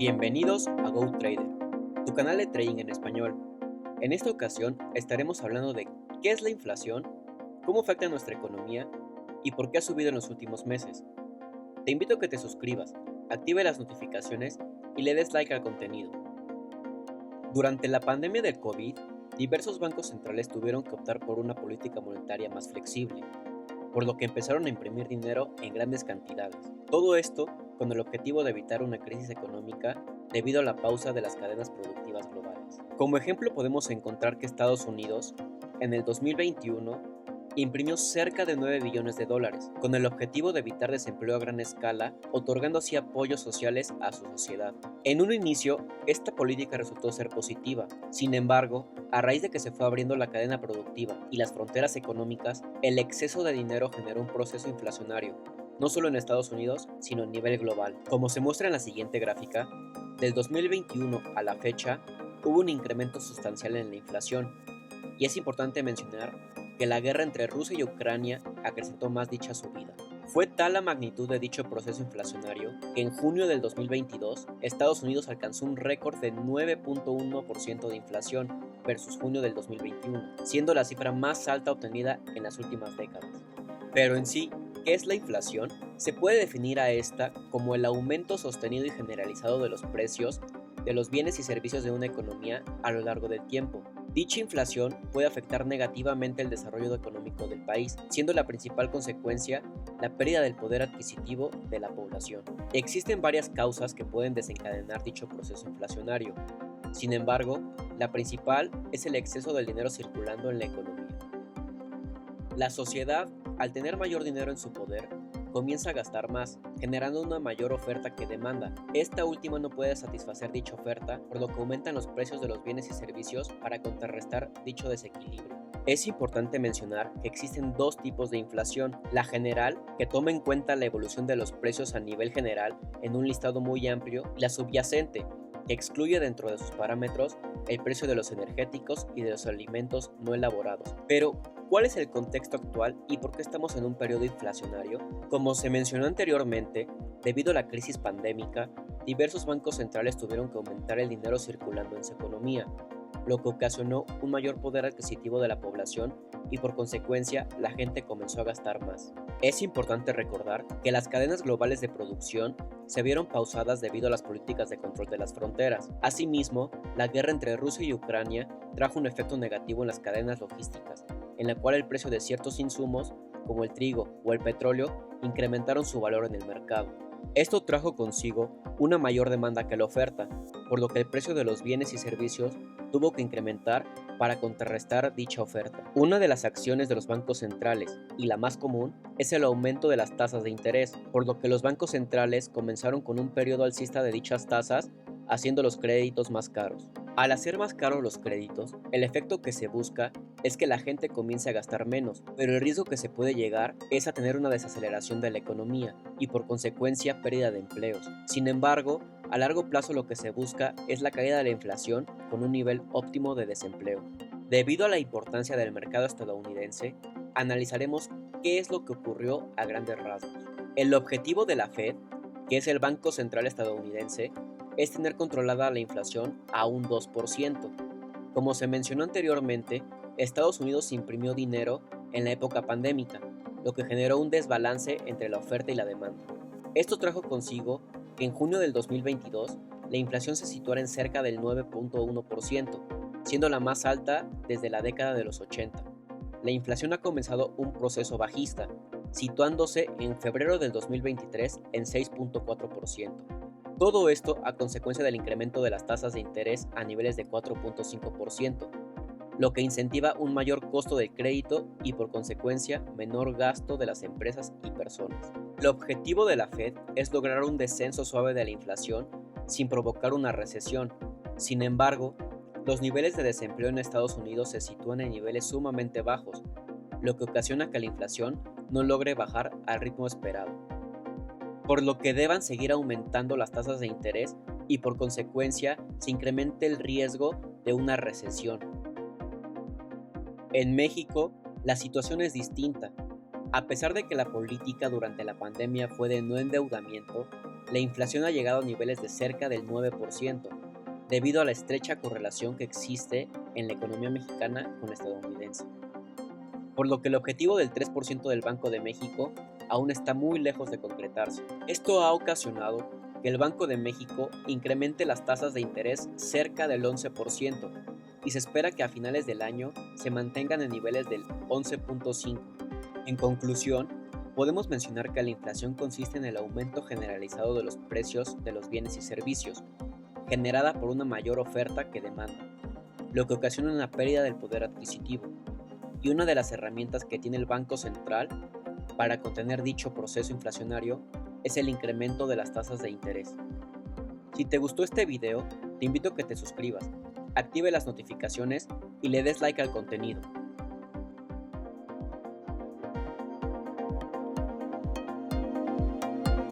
Bienvenidos a GoTrader, tu canal de trading en español. En esta ocasión estaremos hablando de qué es la inflación, cómo afecta a nuestra economía y por qué ha subido en los últimos meses. Te invito a que te suscribas, active las notificaciones y le des like al contenido. Durante la pandemia del COVID, diversos bancos centrales tuvieron que optar por una política monetaria más flexible, por lo que empezaron a imprimir dinero en grandes cantidades. Todo esto con el objetivo de evitar una crisis económica debido a la pausa de las cadenas productivas globales. Como ejemplo podemos encontrar que Estados Unidos, en el 2021, imprimió cerca de 9 billones de dólares, con el objetivo de evitar desempleo a gran escala, otorgando así apoyos sociales a su sociedad. En un inicio, esta política resultó ser positiva. Sin embargo, a raíz de que se fue abriendo la cadena productiva y las fronteras económicas, el exceso de dinero generó un proceso inflacionario, no solo en Estados Unidos, sino a nivel global. Como se muestra en la siguiente gráfica, del 2021 a la fecha, hubo un incremento sustancial en la inflación, y es importante mencionar que la guerra entre Rusia y Ucrania acrecentó más dicha subida. Fue tal la magnitud de dicho proceso inflacionario que en junio del 2022 Estados Unidos alcanzó un récord de 9.1% de inflación versus junio del 2021, siendo la cifra más alta obtenida en las últimas décadas. Pero en sí, ¿qué es la inflación? Se puede definir a esta como el aumento sostenido y generalizado de los precios de los bienes y servicios de una economía a lo largo del tiempo. Dicha inflación puede afectar negativamente el desarrollo económico del país, siendo la principal consecuencia la pérdida del poder adquisitivo de la población. Existen varias causas que pueden desencadenar dicho proceso inflacionario. Sin embargo, la principal es el exceso del dinero circulando en la economía. La sociedad, al tener mayor dinero en su poder, comienza a gastar más, generando una mayor oferta que demanda. Esta última no puede satisfacer dicha oferta, por lo que aumentan los precios de los bienes y servicios para contrarrestar dicho desequilibrio. Es importante mencionar que existen dos tipos de inflación: la general, que toma en cuenta la evolución de los precios a nivel general en un listado muy amplio, y la subyacente, que excluye dentro de sus parámetros el precio de los energéticos y de los alimentos no elaborados. Pero, ¿cuál es el contexto actual y por qué estamos en un periodo inflacionario? Como se mencionó anteriormente, debido a la crisis pandémica, diversos bancos centrales tuvieron que aumentar el dinero circulando en su economía, lo que ocasionó un mayor poder adquisitivo de la población y por consecuencia la gente comenzó a gastar más. Es importante recordar que las cadenas globales de producción se vieron pausadas debido a las políticas de control de las fronteras. Asimismo, la guerra entre Rusia y Ucrania trajo un efecto negativo en las cadenas logísticas, en la cual el precio de ciertos insumos, como el trigo o el petróleo, incrementaron su valor en el mercado. Esto trajo consigo una mayor demanda que la oferta, por lo que el precio de los bienes y servicios tuvo que incrementar para contrarrestar dicha oferta. Una de las acciones de los bancos centrales, y la más común, es el aumento de las tasas de interés, por lo que los bancos centrales comenzaron con un periodo alcista de dichas tasas, haciendo los créditos más caros. Al hacer más caros los créditos, el efecto que se busca es que la gente comience a gastar menos, pero el riesgo que se puede llegar es a tener una desaceleración de la economía y por consecuencia pérdida de empleos. Sin embargo, a largo plazo lo que se busca es la caída de la inflación con un nivel óptimo de desempleo. Debido a la importancia del mercado estadounidense, analizaremos qué es lo que ocurrió a grandes rasgos. El objetivo de la Fed, que es el Banco Central estadounidense, es tener controlada la inflación a un 2%. Como se mencionó anteriormente, Estados Unidos imprimió dinero en la época pandémica, lo que generó un desbalance entre la oferta y la demanda. Esto trajo consigo que en junio del 2022 la inflación se situara en cerca del 9.1%, siendo la más alta desde la década de los 80. La inflación ha comenzado un proceso bajista, situándose en febrero del 2023 en 6.4%. Todo esto a consecuencia del incremento de las tasas de interés a niveles de 4.5%, lo que incentiva un mayor costo del crédito y por consecuencia menor gasto de las empresas y personas. El objetivo de la Fed es lograr un descenso suave de la inflación sin provocar una recesión. Sin embargo, los niveles de desempleo en Estados Unidos se sitúan en niveles sumamente bajos, lo que ocasiona que la inflación no logre bajar al ritmo esperado, por lo que deban seguir aumentando las tasas de interés y por consecuencia se incremente el riesgo de una recesión. En México, la situación es distinta. A pesar de que la política durante la pandemia fue de no endeudamiento, la inflación ha llegado a niveles de cerca del 9%, debido a la estrecha correlación que existe en la economía mexicana con la estadounidense. Por lo que el objetivo del 3% del Banco de México aún está muy lejos de concretarse. Esto ha ocasionado que el Banco de México incremente las tasas de interés cerca del 11% y se espera que a finales del año se mantengan en niveles del 11.5%. En conclusión, podemos mencionar que la inflación consiste en el aumento generalizado de los precios de los bienes y servicios, generada por una mayor oferta que demanda, lo que ocasiona una pérdida del poder adquisitivo, y una de las herramientas que tiene el Banco Central para contener dicho proceso inflacionario es el incremento de las tasas de interés. Si te gustó este video, te invito a que te suscribas, active las notificaciones y le des like al contenido.